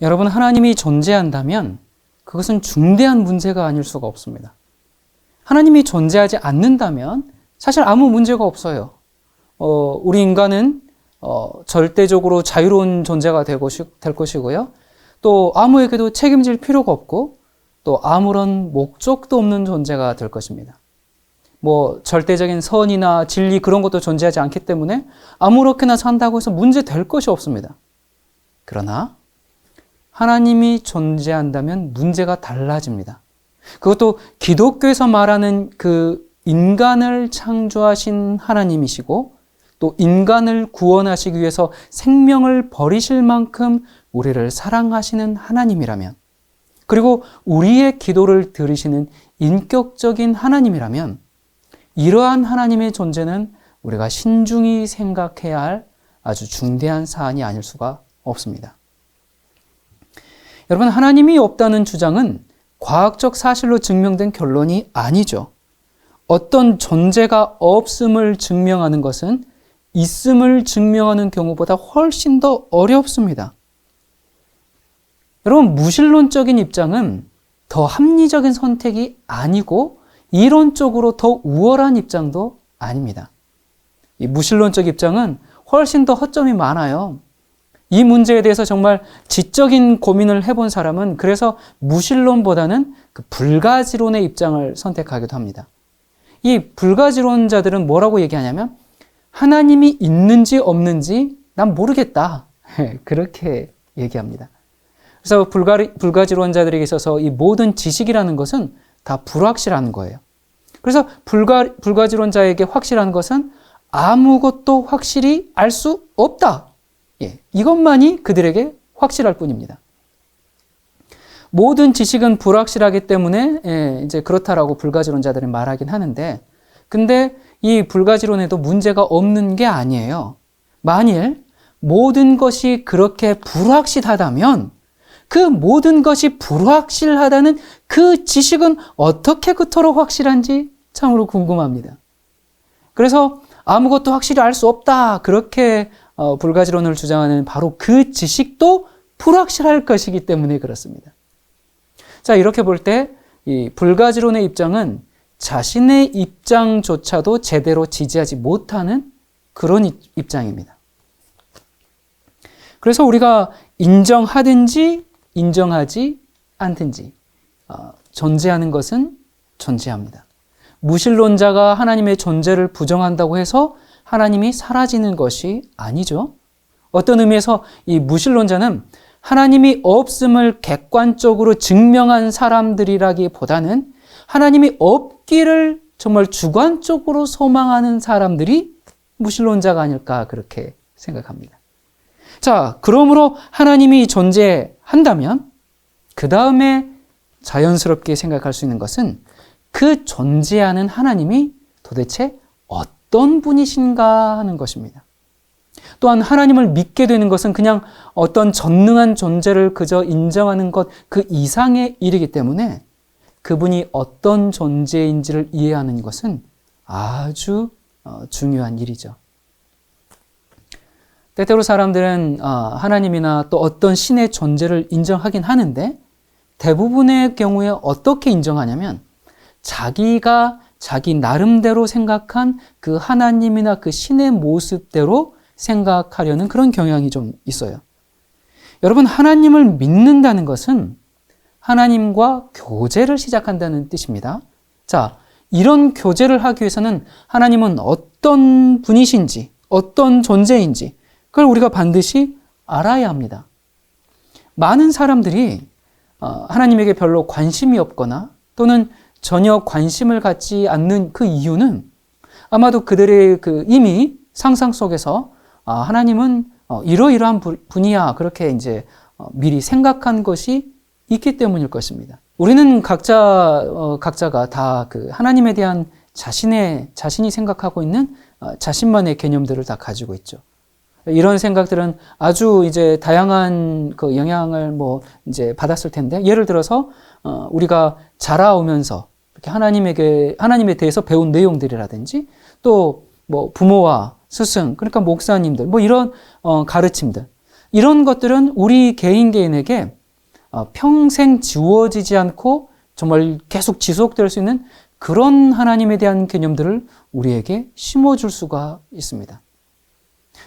여러분, 하나님이 존재한다면 그것은 중대한 문제가 아닐 수가 없습니다. 하나님이 존재하지 않는다면 사실 아무 문제가 없어요. 우리 인간은 절대적으로 자유로운 존재가 될 것이고요. 또 아무에게도 책임질 필요가 없고 또 아무런 목적도 없는 존재가 될 것입니다. 절대적인 선이나 진리 그런 것도 존재하지 않기 때문에 아무렇게나 산다고 해서 문제 될 것이 없습니다. 그러나 하나님이 존재한다면 문제가 달라집니다. 그것도 기독교에서 말하는 그 인간을 창조하신 하나님이시고 또 인간을 구원하시기 위해서 생명을 버리실 만큼 우리를 사랑하시는 하나님이라면, 그리고 우리의 기도를 들으시는 인격적인 하나님이라면 이러한 하나님의 존재는 우리가 신중히 생각해야 할 아주 중대한 사안이 아닐 수가 없습니다. 여러분, 하나님이 없다는 주장은 과학적 사실로 증명된 결론이 아니죠. 어떤 존재가 없음을 증명하는 것은 있음을 증명하는 경우보다 훨씬 더 어렵습니다. 여러분, 무신론적인 입장은 더 합리적인 선택이 아니고 이론적으로 더 우월한 입장도 아닙니다. 이 무신론적 입장은 훨씬 더 허점이 많아요. 이 문제에 대해서 정말 지적인 고민을 해본 사람은 그래서 무신론보다는 그 불가지론의 입장을 선택하기도 합니다. 이 불가지론자들은 뭐라고 얘기하냐면 하나님이 있는지 없는지 난 모르겠다. 그렇게 얘기합니다. 그래서 불가지론자들에게 있어서 이 모든 지식이라는 것은 다 불확실한 거예요. 그래서 불가지론자에게 확실한 것은 아무것도 확실히 알 수 없다. 이것만이 그들에게 확실할 뿐입니다. 모든 지식은 불확실하기 때문에 이제 그렇다라고 불가지론자들은 말하긴 하는데, 근데 이 불가지론에도 문제가 없는 게 아니에요. 만일 모든 것이 그렇게 불확실하다면 그 모든 것이 불확실하다는 그 지식은 어떻게 그토록 확실한지 참으로 궁금합니다. 그래서 아무것도 확실히 알 수 없다, 그렇게 불가지론을 주장하는 바로 그 지식도 불확실할 것이기 때문에 그렇습니다. 자, 이렇게 볼 때 이 불가지론의 입장은 자신의 입장조차도 제대로 지지하지 못하는 그런 입장입니다. 그래서 우리가 인정하든지 인정하지 않든지 존재하는 것은 존재합니다. 무신론자가 하나님의 존재를 부정한다고 해서 하나님이 사라지는 것이 아니죠. 어떤 의미에서 이 무신론자는 하나님이 없음을 객관적으로 증명한 사람들이라기보다는 하나님이 없기를 정말 주관적으로 소망하는 사람들이 무신론자가 아닐까 그렇게 생각합니다. 자, 그러므로 하나님이 존재한다면 그 다음에 자연스럽게 생각할 수 있는 것은 그 존재하는 하나님이 도대체 어떤 분이신가 하는 것입니다. 또한 하나님을 믿게 되는 것은 그냥 어떤 전능한 존재를 그저 인정하는 것 그 이상의 일이기 때문에 그분이 어떤 존재인지를 이해하는 것은 아주 중요한 일이죠. 때때로 사람들은 하나님이나 또 어떤 신의 존재를 인정하긴 하는데 대부분의 경우에 어떻게 인정하냐면 자기가 자기 나름대로 생각한 그 하나님이나 그 신의 모습대로 생각하려는 그런 경향이 좀 있어요. 여러분, 하나님을 믿는다는 것은 하나님과 교제를 시작한다는 뜻입니다. 자, 이런 교제를 하기 위해서는 하나님은 어떤 분이신지, 어떤 존재인지 그걸 우리가 반드시 알아야 합니다. 많은 사람들이 하나님에게 별로 관심이 없거나 또는 전혀 관심을 갖지 않는 그 이유는 아마도 그들의 이미 상상 속에서 하나님은 이러이러한 분이야 그렇게 이제 미리 생각한 것이 있기 때문일 것입니다. 우리는 각자가 다 그 하나님에 대한 자신이 생각하고 있는 자신만의 개념들을 다 가지고 있죠. 이런 생각들은 아주 이제 다양한 그 영향을 이제 받았을 텐데, 예를 들어서 우리가 자라오면서 이렇게 하나님에 대해서 배운 내용들이라든지 또 부모와 스승, 그러니까 목사님들 이런 가르침들, 이런 것들은 우리 개인에게 평생 지워지지 않고 정말 계속 지속될 수 있는 그런 하나님에 대한 개념들을 우리에게 심어줄 수가 있습니다.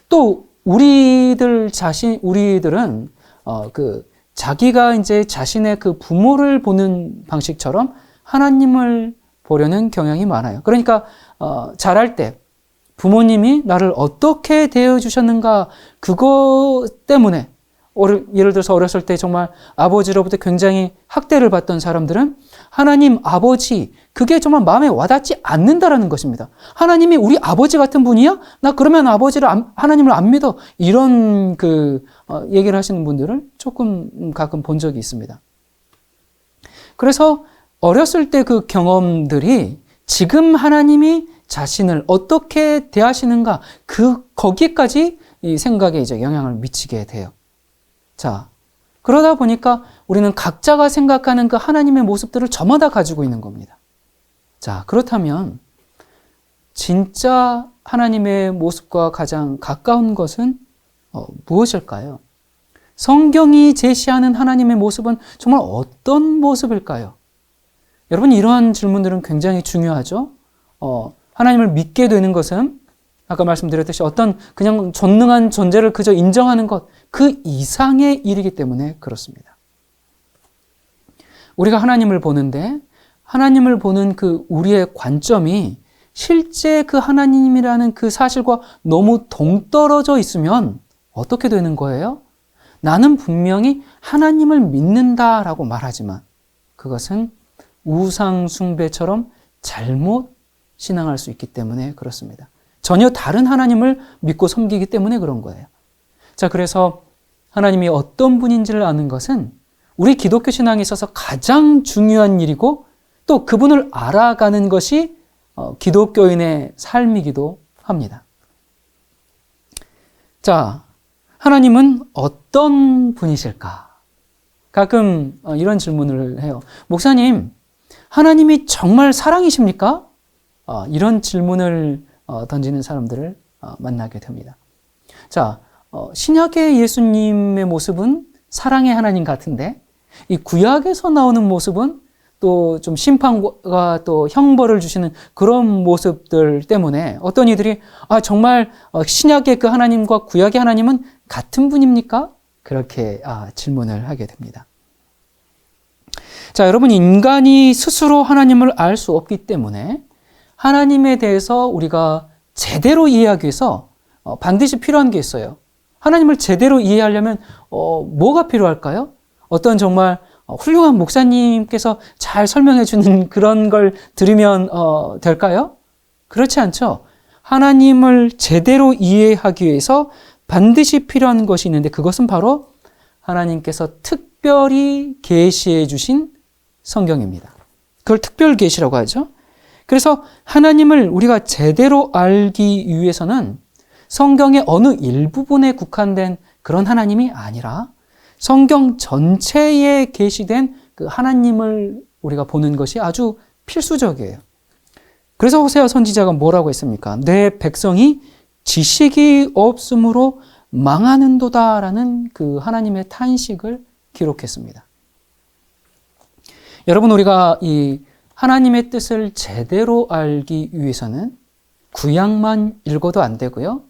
또 우리들은 자기가 이제 자신의 그 부모를 보는 방식처럼 하나님을 보려는 경향이 많아요. 그러니까 자랄 때 부모님이 나를 어떻게 대해주셨는가, 그거 때문에 예를 들어서 어렸을 때 정말 아버지로부터 굉장히 학대를 받던 사람들은 하나님 아버지, 그게 정말 마음에 와닿지 않는다라는 것입니다. 하나님이 우리 아버지 같은 분이야? 나 그러면 하나님을 안 믿어. 이런 얘기를 하시는 분들을 조금 가끔 본 적이 있습니다. 그래서 어렸을 때 그 경험들이 지금 하나님이 자신을 어떻게 대하시는가, 거기까지 이 생각에 이제 영향을 미치게 돼요. 자, 그러다 보니까 우리는 각자가 생각하는 그 하나님의 모습들을 저마다 가지고 있는 겁니다. 자, 그렇다면 진짜 하나님의 모습과 가장 가까운 것은 무엇일까요? 성경이 제시하는 하나님의 모습은 정말 어떤 모습일까요? 여러분, 이러한 질문들은 굉장히 중요하죠. 하나님을 믿게 되는 것은 아까 말씀드렸듯이 어떤 그냥 전능한 존재를 그저 인정하는 것, 그 이상의 일이기 때문에 그렇습니다. 우리가 하나님을 보는데 하나님을 보는 그 우리의 관점이 실제 그 하나님이라는 그 사실과 너무 동떨어져 있으면 어떻게 되는 거예요? 나는 분명히 하나님을 믿는다라고 말하지만 그것은 우상 숭배처럼 잘못 신앙할 수 있기 때문에 그렇습니다. 전혀 다른 하나님을 믿고 섬기기 때문에 그런 거예요. 자, 그래서 하나님이 어떤 분인지를 아는 것은 우리 기독교 신앙에 있어서 가장 중요한 일이고 또 그분을 알아가는 것이 기독교인의 삶이기도 합니다. 자, 하나님은 어떤 분이실까? 가끔 이런 질문을 해요. 목사님, 하나님이 정말 사랑이십니까? 이런 질문을 던지는 사람들을 만나게 됩니다. 자, 신약의 예수님의 모습은 사랑의 하나님 같은데 이 구약에서 나오는 모습은 또 좀 심판과 또 형벌을 주시는 그런 모습들 때문에 어떤 이들이 정말 신약의 그 하나님과 구약의 하나님은 같은 분입니까? 그렇게 질문을 하게 됩니다. 자, 여러분, 인간이 스스로 하나님을 알 수 없기 때문에 하나님에 대해서 우리가 제대로 이해하기 위해서 반드시 필요한 게 있어요. 하나님을 제대로 이해하려면 뭐가 필요할까요? 어떤 정말 훌륭한 목사님께서 잘 설명해 주는 그런 걸 들으면 될까요? 그렇지 않죠. 하나님을 제대로 이해하기 위해서 반드시 필요한 것이 있는데 그것은 바로 하나님께서 특별히 계시해 주신 성경입니다. 그걸 특별 계시라고 하죠. 그래서 하나님을 우리가 제대로 알기 위해서는 성경의 어느 일부분에 국한된 그런 하나님이 아니라 성경 전체에 계시된 그 하나님을 우리가 보는 것이 아주 필수적이에요. 그래서 호세아 선지자가 뭐라고 했습니까? 내 백성이 지식이 없으므로 망하는도다라는 그 하나님의 탄식을 기록했습니다. 여러분, 우리가 이 하나님의 뜻을 제대로 알기 위해서는 구약만 읽어도 안 되고요.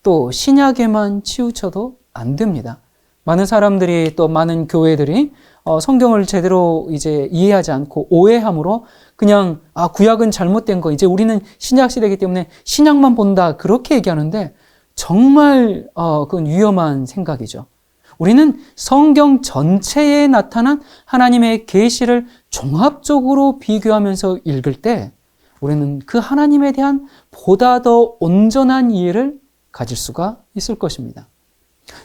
또 신약에만 치우쳐도 안 됩니다. 많은 사람들이 또 많은 교회들이 성경을 제대로 이제 이해하지 않고 오해함으로 그냥 구약은 잘못된 거, 이제 우리는 신약 시대이기 때문에 신약만 본다, 그렇게 얘기하는데 정말 그건 위험한 생각이죠. 우리는 성경 전체에 나타난 하나님의 계시를 종합적으로 비교하면서 읽을 때 우리는 그 하나님에 대한 보다 더 온전한 이해를 가질 수가 있을 것입니다.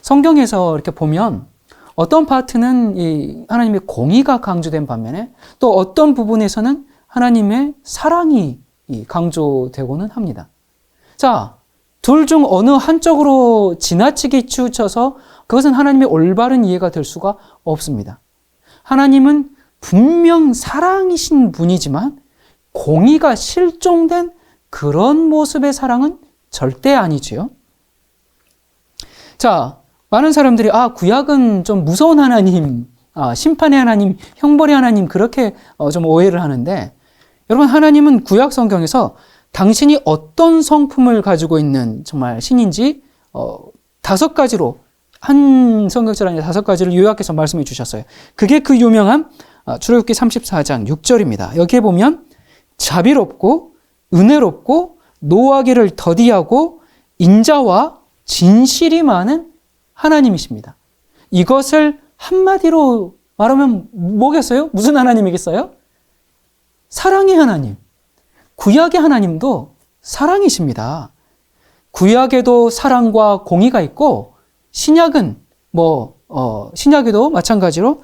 성경에서 이렇게 보면 어떤 파트는 이 하나님의 공의가 강조된 반면에 또 어떤 부분에서는 하나님의 사랑이 강조되고는 합니다. 자, 둘 중 어느 한쪽으로 지나치게 치우쳐서 그것은 하나님의 올바른 이해가 될 수가 없습니다. 하나님은 분명 사랑이신 분이지만 공의가 실종된 그런 모습의 사랑은 절대 아니지요. 자, 많은 사람들이 구약은 좀 무서운 하나님, 심판의 하나님, 형벌의 하나님 그렇게 좀 오해를 하는데 여러분 하나님은 구약 성경에서 당신이 어떤 성품을 가지고 있는 정말 신인지 5가지로 한 성경절 안에 5가지를 요약해서 말씀해 주셨어요. 그게 그 유명한 출애굽기 34장 6절입니다. 여기에 보면 자비롭고 은혜롭고 노하기를 더디하고 인자와 진실이 많은 하나님이십니다. 이것을 한마디로 말하면 뭐겠어요? 무슨 하나님이겠어요? 사랑의 하나님. 구약의 하나님도 사랑이십니다. 구약에도 사랑과 공의가 있고 신약은 신약에도 마찬가지로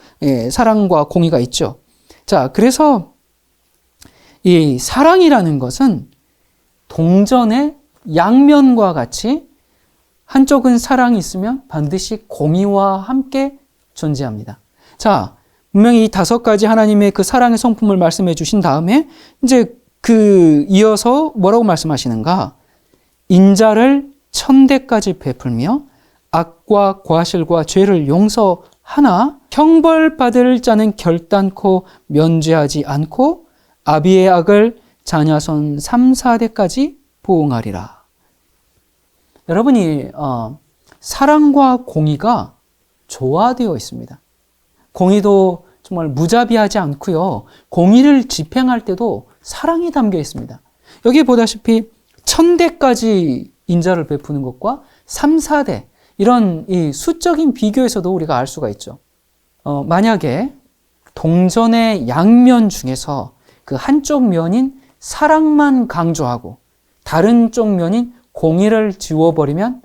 사랑과 공의가 있죠. 자, 그래서 이 사랑이라는 것은 동전의 양면과 같이 한쪽은 사랑이 있으면 반드시 공의와 함께 존재합니다. 자, 분명히 이 5가지 하나님의 그 사랑의 성품을 말씀해 주신 다음에 이제 이어서 뭐라고 말씀하시는가? 인자를 1000대까지 베풀며 악과 과실과 죄를 용서하나 형벌받을 자는 결단코 면죄하지 않고 아비의 악을 자녀손 3, 4대까지 보응하리라. 여러분이 사랑과 공의가 조화되어 있습니다. 공의도 정말 무자비하지 않고요. 공의를 집행할 때도 사랑이 담겨 있습니다. 여기 보다시피 1000대까지 인자를 베푸는 것과 3, 4대 이런 이 수적인 비교에서도 우리가 알 수가 있죠. 만약에 동전의 양면 중에서 그 한쪽 면인 사랑만 강조하고 다른 쪽 면인 공의를 지워버리면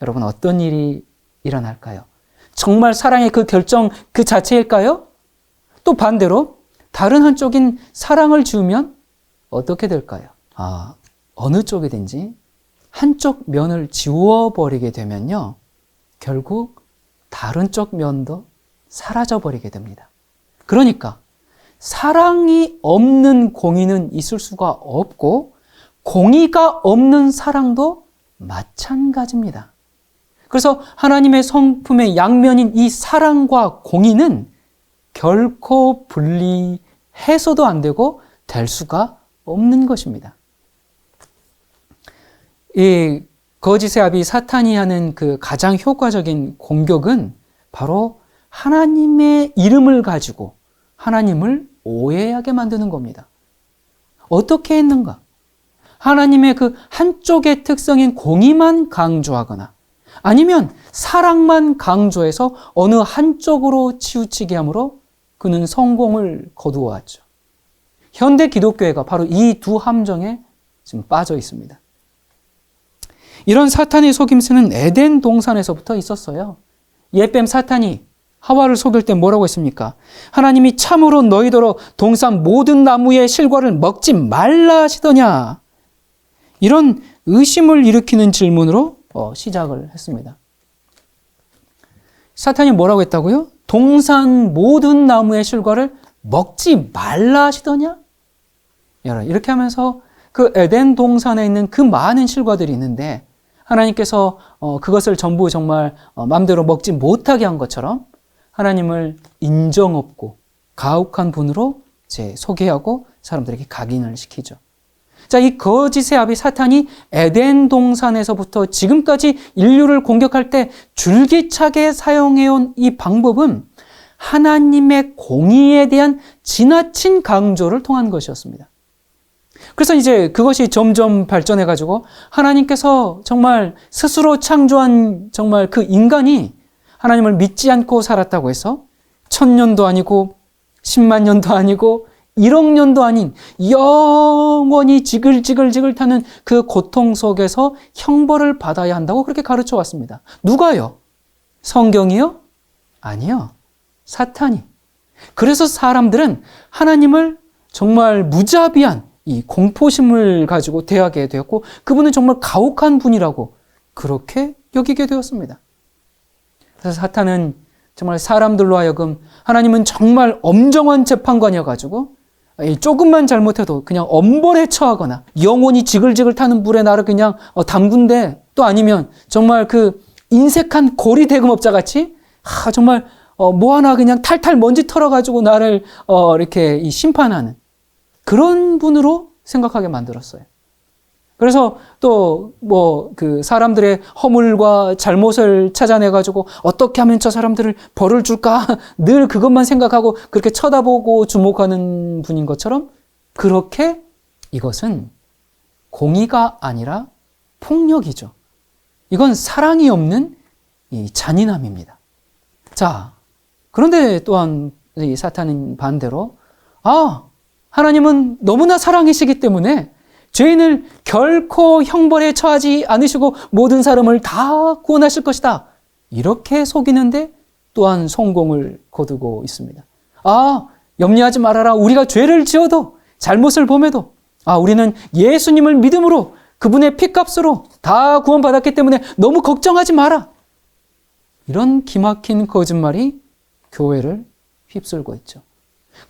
여러분 어떤 일이 일어날까요? 정말 사랑의 그 결정 그 자체일까요? 또 반대로 다른 한쪽인 사랑을 지우면 어떻게 될까요? 어느 쪽이든지 한쪽 면을 지워버리게 되면요. 결국 다른 쪽 면도 사라져버리게 됩니다. 그러니까 사랑이 없는 공의는 있을 수가 없고 공의가 없는 사랑도 마찬가지입니다. 그래서 하나님의 성품의 양면인 이 사랑과 공의는 결코 분리해서도 안 되고 될 수가 없는 것입니다. 이 거짓의 아비 사탄이 하는 그 가장 효과적인 공격은 바로 하나님의 이름을 가지고 하나님을 오해하게 만드는 겁니다. 어떻게 했는가? 하나님의 그 한쪽의 특성인 공의만 강조하거나 아니면 사랑만 강조해서 어느 한쪽으로 치우치게 함으로 그는 성공을 거두어왔죠. 현대 기독교회가 바로 이 두 함정에 지금 빠져 있습니다. 이런 사탄의 속임수는 에덴 동산에서부터 있었어요. 옛뱀 사탄이 하와를 속일 때 뭐라고 했습니까? 하나님이 참으로 너희더러 동산 모든 나무의 실과를 먹지 말라 하시더냐? 이런 의심을 일으키는 질문으로 시작을 했습니다. 사탄이 뭐라고 했다고요? 동산 모든 나무의 실과를 먹지 말라 하시더냐? 이렇게 하면서 그 에덴 동산에 있는 그 많은 실과들이 있는데 하나님께서 그것을 전부 정말 마음대로 먹지 못하게 한 것처럼 하나님을 인정 없고 가혹한 분으로 소개하고 사람들에게 각인을 시키죠. 자, 이 거짓의 아비 사탄이 에덴 동산에서부터 지금까지 인류를 공격할 때 줄기차게 사용해온 이 방법은 하나님의 공의에 대한 지나친 강조를 통한 것이었습니다. 그래서 이제 그것이 점점 발전해가지고 하나님께서 정말 스스로 창조한 정말 그 인간이 하나님을 믿지 않고 살았다고 해서 1000년도 아니고 10만 년도 아니고 1억 년도 아닌 영원히 지글지글 타는 그 고통 속에서 형벌을 받아야 한다고 그렇게 가르쳐 왔습니다. 누가요? 성경이요? 아니요. 사탄이. 그래서 사람들은 하나님을 정말 무자비한 이 공포심을 가지고 대하게 되었고 그분은 정말 가혹한 분이라고 그렇게 여기게 되었습니다. 그래서 사탄은 정말 사람들로 하여금 하나님은 정말 엄정한 재판관이어가지고 조금만 잘못해도 그냥 엄벌에 처하거나 영원히 지글지글 타는 불에 나를 그냥 담근데 또 아니면 정말 그 인색한 고리 대금업자 같이 정말 뭐 하나 그냥 탈탈 먼지 털어가지고 나를 이렇게 이 심판하는 그런 분으로 생각하게 만들었어요. 그래서 또 뭐 그 사람들의 허물과 잘못을 찾아내가지고 어떻게 하면 저 사람들을 벌을 줄까 늘 그것만 생각하고 그렇게 쳐다보고 주목하는 분인 것처럼 그렇게 이것은 공의가 아니라 폭력이죠. 이건 사랑이 없는 이 잔인함입니다. 자, 그런데 또한 이 사탄은 반대로 하나님은 너무나 사랑이시기 때문에 죄인을 결코 형벌에 처하지 않으시고 모든 사람을 다 구원하실 것이다. 이렇게 속이는데 또한 성공을 거두고 있습니다. 염려하지 말아라. 우리가 죄를 지어도 잘못을 범해도 우리는 예수님을 믿음으로 그분의 피값으로 다 구원받았기 때문에 너무 걱정하지 마라. 이런 기막힌 거짓말이 교회를 휩쓸고 있죠.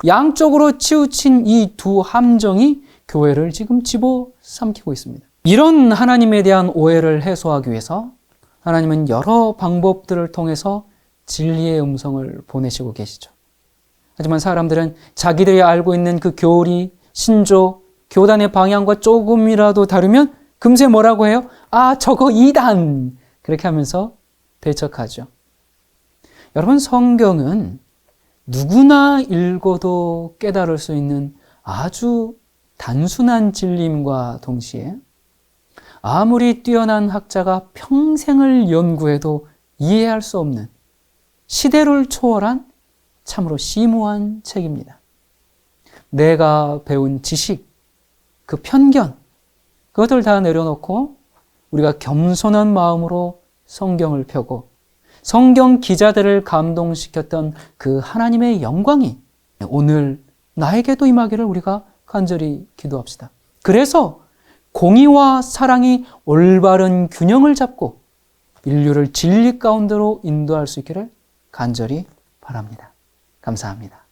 양쪽으로 치우친 이 두 함정이 교회를 지금 집어삼키고 있습니다. 이런 하나님에 대한 오해를 해소하기 위해서 하나님은 여러 방법들을 통해서 진리의 음성을 보내시고 계시죠. 하지만 사람들은 자기들이 알고 있는 그 교리, 신조, 교단의 방향과 조금이라도 다르면 금세 뭐라고 해요? 저거 이단! 그렇게 하면서 배척하죠. 여러분, 성경은 누구나 읽어도 깨달을 수 있는 아주 단순한 진리임과 동시에 아무리 뛰어난 학자가 평생을 연구해도 이해할 수 없는 시대를 초월한 참으로 심오한 책입니다. 내가 배운 지식, 그 편견, 그것들 다 내려놓고 우리가 겸손한 마음으로 성경을 펴고 성경 기자들을 감동시켰던 그 하나님의 영광이 오늘 나에게도 임하기를 우리가 간절히 기도합시다. 그래서 공의와 사랑이 올바른 균형을 잡고 인류를 진리 가운데로 인도할 수 있기를 간절히 바랍니다. 감사합니다.